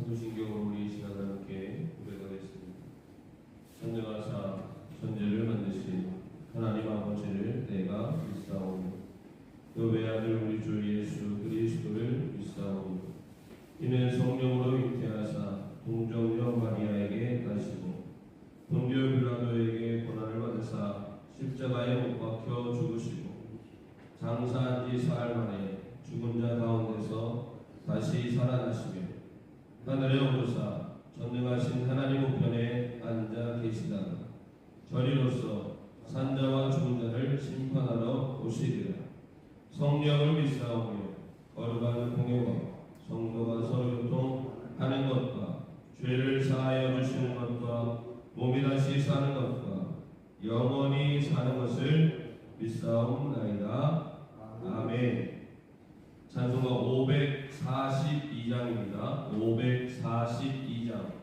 사도신경으로 우리 시간을 함께 고백하겠습니다. 전능하사 천지를 만드신 하나님 아버지를 내가 믿사오니 그 외아들 우리 주 예수 그리스도를 믿사오니 이는 성령으로 잉태하사 동정녀 마리아에게 나시고 본디오 빌라도에게 고난을 받으사 십자가에 못 박혀 죽으시고 장사한 지 사흘 만에 죽은 자 가운데서 다시 살아나시며 하늘에 오르사 전능하신 하나님 우편에 앉아 계시다가 저리로서 산자와 죽은 자를 심판하러 오시리라. 성령을 믿사오며 거룩한 공예와 성도가 서로 교통하는 것과 죄를 사하여 주시는 것과 몸이 다시 사는 것과 영원히 사는 것을 믿사옵나이다. 아멘. 찬송가 542장입니다. 542장.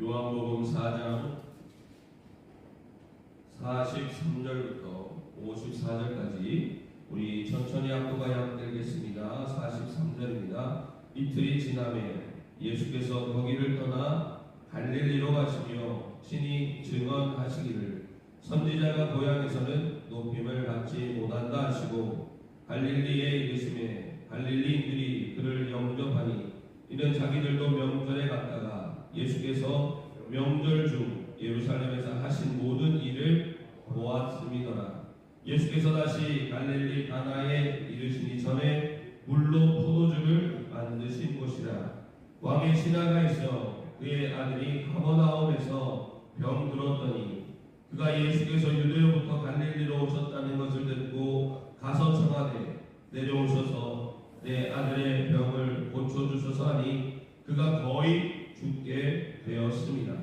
요한복음 4장 43절부터 54절까지 우리 천천히 합독하여 읽겠습니다. 43절입니다. 이틀이 지나매 예수께서 거기를 떠나 갈릴리로 가시며 친히 증언하시기를 선지자가 고향에서는 높임을 받지 못한다 하시고 갈릴리에 이르시매 갈릴리인들이 그를 영접하니 이는 자기들도 명절에 갔다가 예수께서 명절 중 예루살렘에서 하신 모든 일을 보았음이더라. 예수께서 다시 갈릴리 가나에 이르시니 전에 물로 포도주를 만드신 곳이라. 왕의 신하가 있어 그의 아들이 가버나움에서 병들었더니 그가 예수께서 유대로부터 갈릴리로 오셨다는 것을 듣고 가서 청하되 내려오셔서 내 아들의 병을 고쳐주소서 하니 그가 거의 죽게 되었습니다.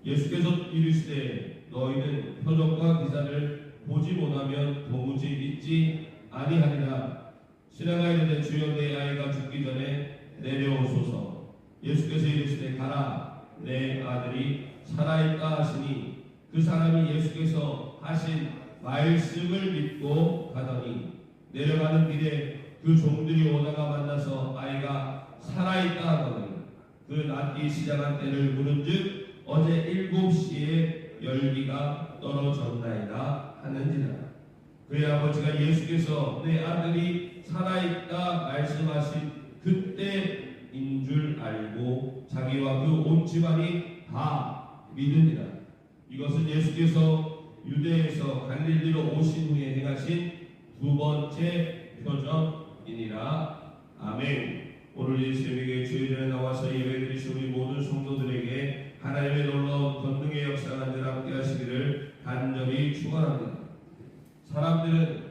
예수께서 이르시되 너희는 표적과 기사를 보지 못하면 도무지 믿지 아니하리라. 신하가 이르되 주여 내 아이가 죽기 전에 내려오소서. 예수께서 이르시되 가라 내 아들이 살아있다 하시니 그 사람이 예수께서 하신 말씀을 믿고 가더니 내려가는 길에 그 종들이 오다가 만나서 아이가 살아있다 하더니 그 낫기 시작한 때를 물은즉 어제 7시에 열기가 떨어졌나이다 하는지라. 그의 아버지가 예수께서 내 아들이 살아있다 말씀하신 그때인 줄 알고 자기와 그 온 집안이 다 믿으니라. 이것은 예수께서 유대에서 갈릴리로 오신 후에 행하신 두 번째 표적이니라. 아멘. 오늘 이 새벽에 주일에 나와서 예배드리신 우리 모든 성도들에게 하나님의 놀라운 권능의 역사가 늘 함께 하시기를 간절히 축원합니다. 사람들은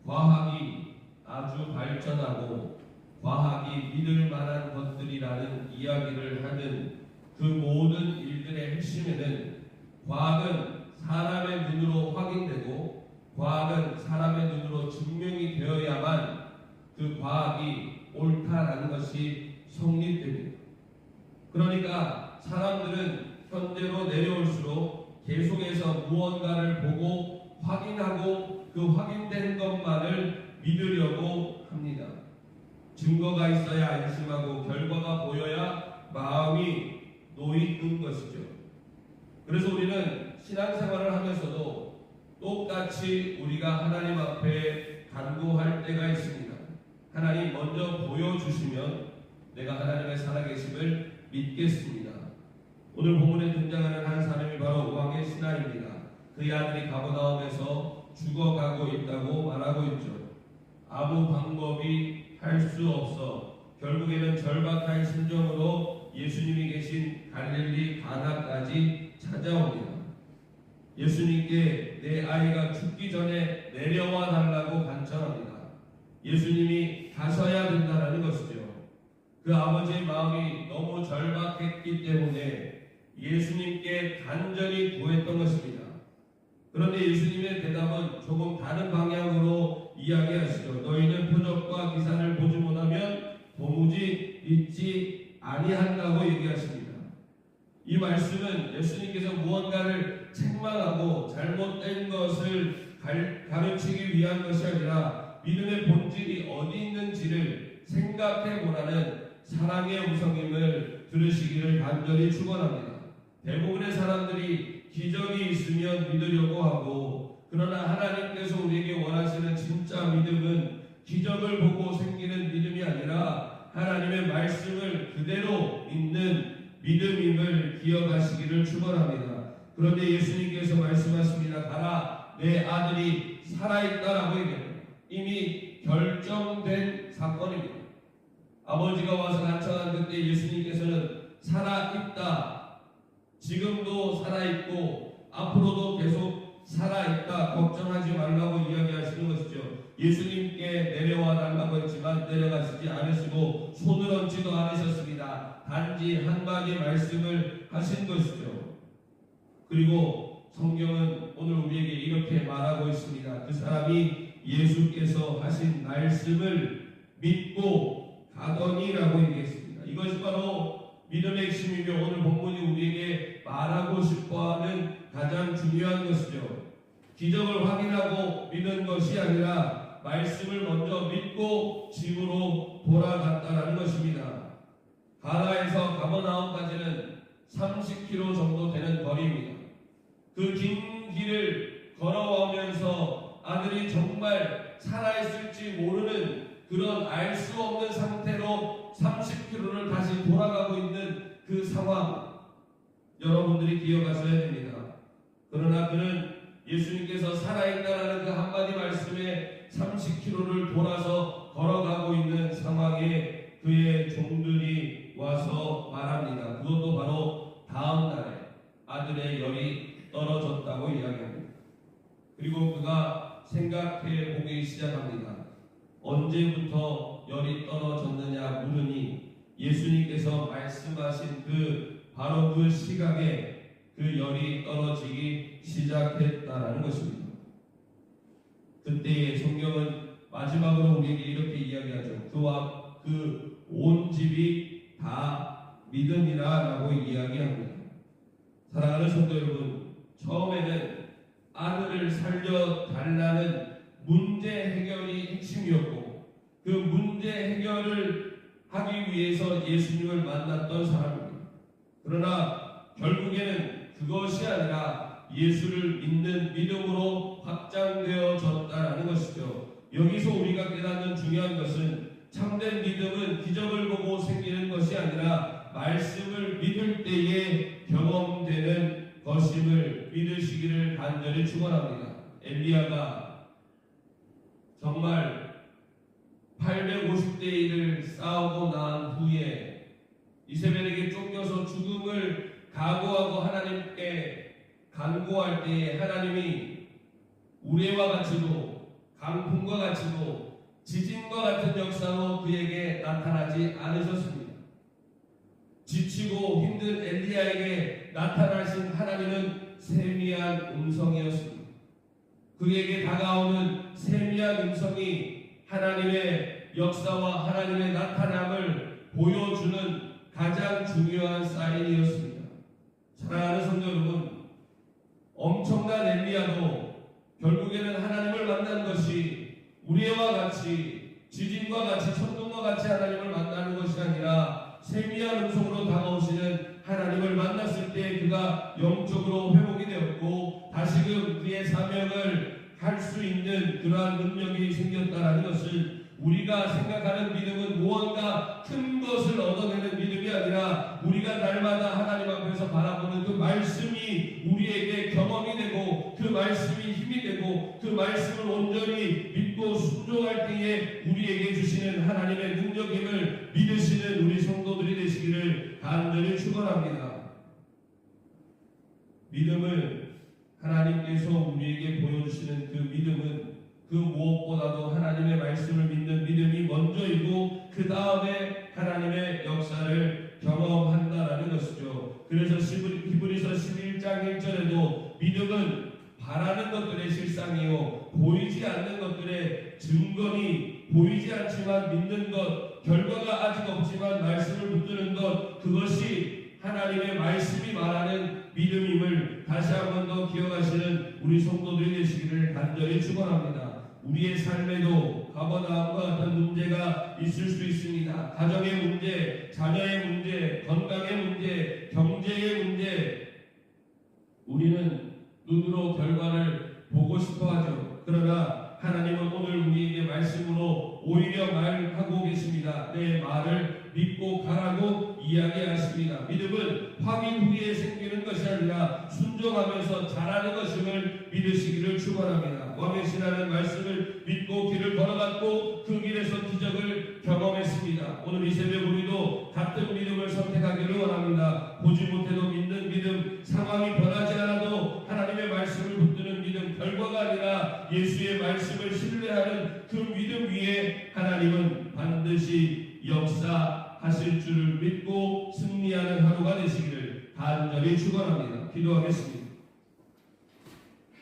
과학이 아주 발전하고 과학이 믿을 만한 것들이라는 이야기를 하는 그 모든 일들의 핵심에는 과학은 사람의 눈으로 확인되고 과학은 사람의 눈으로 증명이 되어야만 그 과학이 옳다라는 것이 성립됩니다. 그러니까 사람들은 현대로 내려올수록 계속해서 무언가를 보고 확인하고 그 확인된 것만을 믿으려고 합니다. 증거가 있어야 안심하고 결과가 보여야 마음이 놓이는 것이죠. 그래서 우리는 신앙생활을 하면서도 똑같이 우리가 하나님 앞에 간구할 때가 있습니다. 하나님 먼저 보여주시면 내가 하나님의 살아계심을 믿겠습니다. 오늘 본문에 등장하는 한 사람이 바로 왕의 신하입니다. 그의 아들이 가버나움에서 죽어가고 있다고 말하고 있죠. 아무 방법이 할 수 없어 결국에는 절박한 심정으로 예수님이 계신 갈릴리 가나까지 찾아옵니다. 예수님께 내 아이가 죽기 전에 내려와 달라고 간청합니다. 예수님이 가셔야 된다는 것이죠. 그 아버지의 마음이 너무 절박했기 때문에 예수님께 간절히 구했던 것입니다. 그런데 예수님의 대답은 조금 다른 방향으로 이야기하시죠. 너희는 표적과 기사를 보지 못하면 도무지 믿지 아니한다고 얘기하십니다. 이 말씀은 예수님께서 무언가를 책망하고 잘못된 것을 가르치기 위한 것이 아니라 믿음의 본질이 어디 있는지를 생각해 보라는 사랑의 음성임을 들으시기를 간절히 축원합니다. 대부분의 사람들이 기적이 있으면 믿으려고 하고, 그러나 하나님께서 우리에게 원하시는 진짜 믿음은 기적을 보고 생기는 믿음이 아니라 하나님의 말씀을 그대로 믿는 믿음임을 기억하시기를 축원합니다. 그런데 예수님께서 말씀하십니다. 가라, 내 아들이 살아있다라고 얘기합니다. 이미 결정된 사건입니다. 아버지가 와서 간청한 그때 예수님께서는 살아있다, 지금도 살아있고 앞으로도 계속 살아있다, 걱정하지 말라고 이야기하시는 것이죠. 예수님께 내려와 달라고 했지만 내려가시지 않으시고 손을 얹지도 않으셨습니다. 단지 한마디 말씀을 하신 것이죠. 그리고 성경은 오늘 우리에게 이렇게 말하고 있습니다. 그 사람이 예수께서 하신 말씀을 믿고 가더니라고 얘기했습니다. 이것이 바로 믿음의 핵심이며 오늘 본문이 우리에게 말하고 싶어하는 가장 중요한 것이죠. 기적을 확인하고 믿는 것이 아니라 말씀을 먼저 믿고 집으로 돌아갔다는 것입니다. 가나에서 가버나움까지는 30km 정도 되는 거리입니다. 그 긴 길을 걸어오면서 아들이 정말 살아있을지 모르는 그런 알 수 없는 상태로 30km를 다시 돌아가고 있는 그 상황, 여러분들이 기억하셔야 됩니다. 그러나 그는 예수님께서 살아있다라는 그 한마디 말씀에 30km를 돌아서 걸어가고 있는 상황에 그의 종들이 와서 말합니다. 그것도 바로 다음 날에 아들의 열이 떨어졌다고 이야기합니다. 그리고 그가 생각해 보기 시작합니다. 언제부터 열이 떨어졌느냐 물으니 예수님께서 말씀하신 바로 그 시각에 그 열이 떨어지기 시작했다라는 것입니다. 그때의 성경은 마지막으로 우리에게 이렇게 이야기하죠. 그와 그 온 집이 다 믿으니라라고 이야기합니다. 사랑하는 성도 여러분, 처음에는 아들을 살려달라는 문제 해결이 핵심이었고 그 문제 해결을 하기 위해서 예수님을 만났던 사람입니다. 그러나 결국에는 그것이 아니라 예수를 믿는 믿음으로 확장되어졌다는 것이죠. 여기서 우리가 깨닫는 중요한 것은 참된 믿음은 기적을 보고 생기는 것이 아니라 말씀을 믿을 때에 경험되는 것임을 믿으시기를 간절히 축원합니다. 엘리야가 정말 850대 1을 싸우고 난 후에 이세벨에게 쫓겨서 죽음을 각오하고 하나님께 간구할 때에 하나님이 우레와 같이도 강풍과 같이도 지진과 같은 역사로 그에게 나타나지 않으셨습니다. 지치고 힘든 엘리야에게 나타나신 하나님은 세미한 음성이었습니다. 그에게 다가오는 세미한 음성이 하나님의 역사와 하나님의 나타남을 보여주는 가장 중요한 사인이었습니다. 사랑하는 성도 여러분, 엄청난 엘리야도 결국에는 하나님을 만난 것이 우리와 같이 지진과 같이 천둥과 같이 하나님을 만나는 것이 아니라 세미한 음성으로 다가오시는 하나님을 만났을 때 그가 영적으로 회복이 되었고 다시금 그의 사명을 할 수 있는 그러한 능력이 생겼다는 것을 우리가 생각하는 믿음은 무언가 큰 것을 얻어내는 믿음이 아니라 우리가 날마다 하나님 앞에서 바라보는 그 말씀이 우리에게 경험이 되고 그 말씀이 힘이 되고 그 말씀을 온전히 믿고 순종할 때에 우리에게 주시는 하나님의 능력임을 믿으시는 우리 성도들이 되시기를 간절히 축원합니다. 믿음을 하나님께서 우리에게 보여주시는 그 믿음은 그 무엇보다도 하나님의 말씀을 믿는 믿음이 먼저이고 그 다음에 하나님의 역사를 경험한다라는 것이죠. 그래서 히브리서 11장 1절에도 믿음은 바라는 것들의 실상이요 보이지 않는 것들의 증거니 보이지 않지만 믿는 것 결과가 아직 없지만 말씀을 붙드는 것 그것이 하나님의 말씀이 말하는 믿음임을 다시 한 번 더 기억하시는 우리 성도들이 되시기를 간절히 축원합니다. 우리의 삶에도 가버나움과 같은 문제가 있을 수 있습니다. 가정의 문제, 자녀의 문제, 건강의 문제, 경제의 문제. 우리는 눈으로 결과를 보고 싶어 하죠. 그러나 하나님은 오늘 우리에게 말씀으로 오히려 말하고 계십니다. 내 말을 믿고 가라고 이야기하십니다. 믿음은 확인 후에 생기는 것이 아니라 순종하면서 자라는 것임을 믿으시기를 축원합니다. 왕의 신하는 말씀을 믿고 길을 걸어갔고 그 길에서 기적을 경험했습니다. 오늘 이 새벽 우리도 같은 믿음을 선택하기를 원합니다. 보지 못해도 믿는 믿음, 상황이 변하지 않아도 하나님의 말씀을 붙드는 믿음, 결과가 아니라 예수의 말씀을 신뢰하는 그 믿음 위에 하나님은 반드시 역사하실 줄을 믿고 승리하는 하루가 되시기를 간절히 축원합니다. 기도하겠습니다.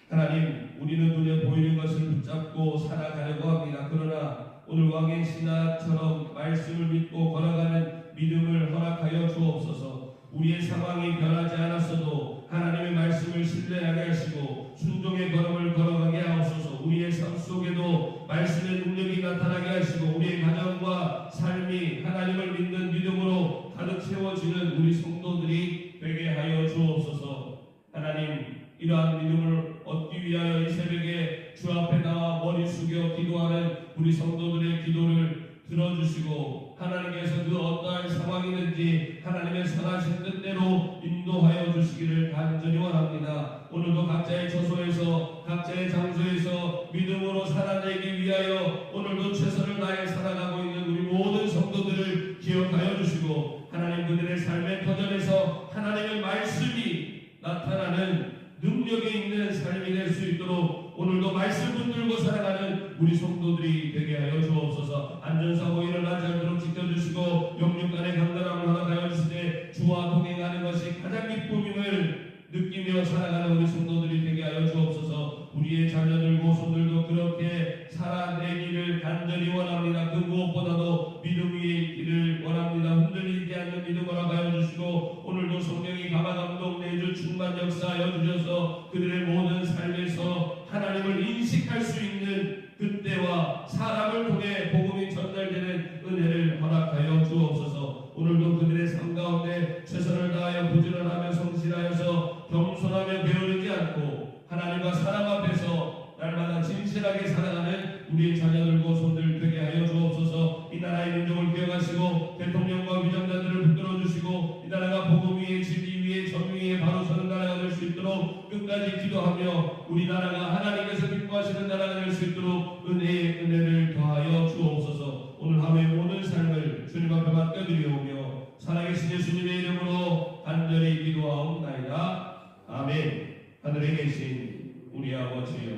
하나님, 우리는 눈에 보이는 것을 붙잡고 살아가려고 합니다. 그러나 오늘 왕의 신하처럼 말씀을 믿고 걸어가는 믿음을 허락하여 주옵소서. 우리의 상황이 변하지 않았어도 하나님의 말씀을 신뢰하게 하시고 순종의 걸음을 걸어가게 하옵소서. 우리의 삶 속에도 말씀의 능력이 나타나게 하시고 우리의 가정과 삶이 하나님을 믿는 믿음으로 가득 채워지는 우리 성도들이 되게 하여 주옵소서. 하나님, 이러한 믿음을 얻기 위하여 이 새벽에 주 앞에 나와 머리 숙여 기도하는 우리 성도들의 기도를 들어주시고 하나님께서 그 어떠한 상황이든지 하나님의 선하신 뜻대로 인도하여 주시기를 간절히 원합니다. 오늘도 각자의 처소에서 각자의 장소에서 믿음으로 살아내기 위하여 오늘도 최선을 다해 살아가고 있는 우리 모든 성도들을 기억하여 주시고 하나님 그들의 삶의 터전에서 하나님의 말씀이 나타나는 능력이 있는 삶이 될 수 있도록 오늘도 말씀 붙들고 살아가는 우리 성도들이 되게 하여 주옵소서. 안전사고 일어나지 않도록 지켜주시고 영육간의 강건함을 허락하여 주시되 주와 동행하는 것이 가장 기쁨임을 느끼며 살아가는 우리 성도들이 되게 하여 주옵소서. 우리의 자녀들 고손들도 그렇게 살아내기를 간절히 원합니다. 그 무엇보다도 믿음 위에 있기를 원합니다. 흔들리지 않는 믿음 허락하여 주시고 오늘도 성령이 감화 감동 내주 충만 역사하여 주셔서 그들의 모든 삶에서 하나님을 인식할 수 있는 그때와 사람을 통해 복음이 전달되는 은혜를 허락하여 주옵소서. 오늘도 그들의 삶 가운데 최선을 다하여 부지런하며 성실하여서 겸손하며 게으르지 않고 하나님과 사람 앞에서 날마다 진실하게 살아가는 우리의 자녀들과 손들 되게 하여 주옵소서. 이 나라의 민족을 기억하시고 대통령과 위정자들을 붙들어 주시고 이 나라가 복음 위에 진리 위에 정 위에 바로 서는 나라가 될 수 있도록 끝까지 기도하며 우리나라가 하나님께서 기뻐하시는 나라가 될 수 있도록 은혜의 은혜를 더하여 주옵소서. 오늘 하루의 모든 삶을 주님 앞에 맡겨드리오며 살아계신 예수님의 이름으로 간절히 기도하옵나이다. 아멘. 하늘에 계신 우리 아버지여,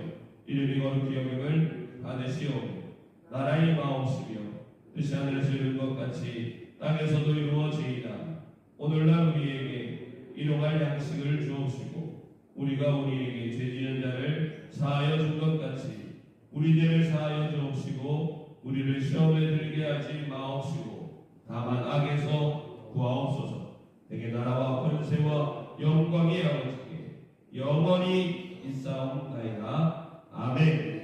이름이 거룩히 여김을 받으시오며 나라의 마옵시며 뜻이 하늘에서 이룬 것 같이 땅에서도 이루어지이다. 오늘날 우리에게 일용할 양식을 주옵시고 우리가 우리에게 죄지은 자를 사하여 준 것 같이 우리 죄를 사하여 주옵시고 우리를 시험에 들게 하지 마옵시고 다만 악에서 구하옵소서. 내게 나라와 권세와 영광이 아버지께 영원히 있사옵나이다. 아멘.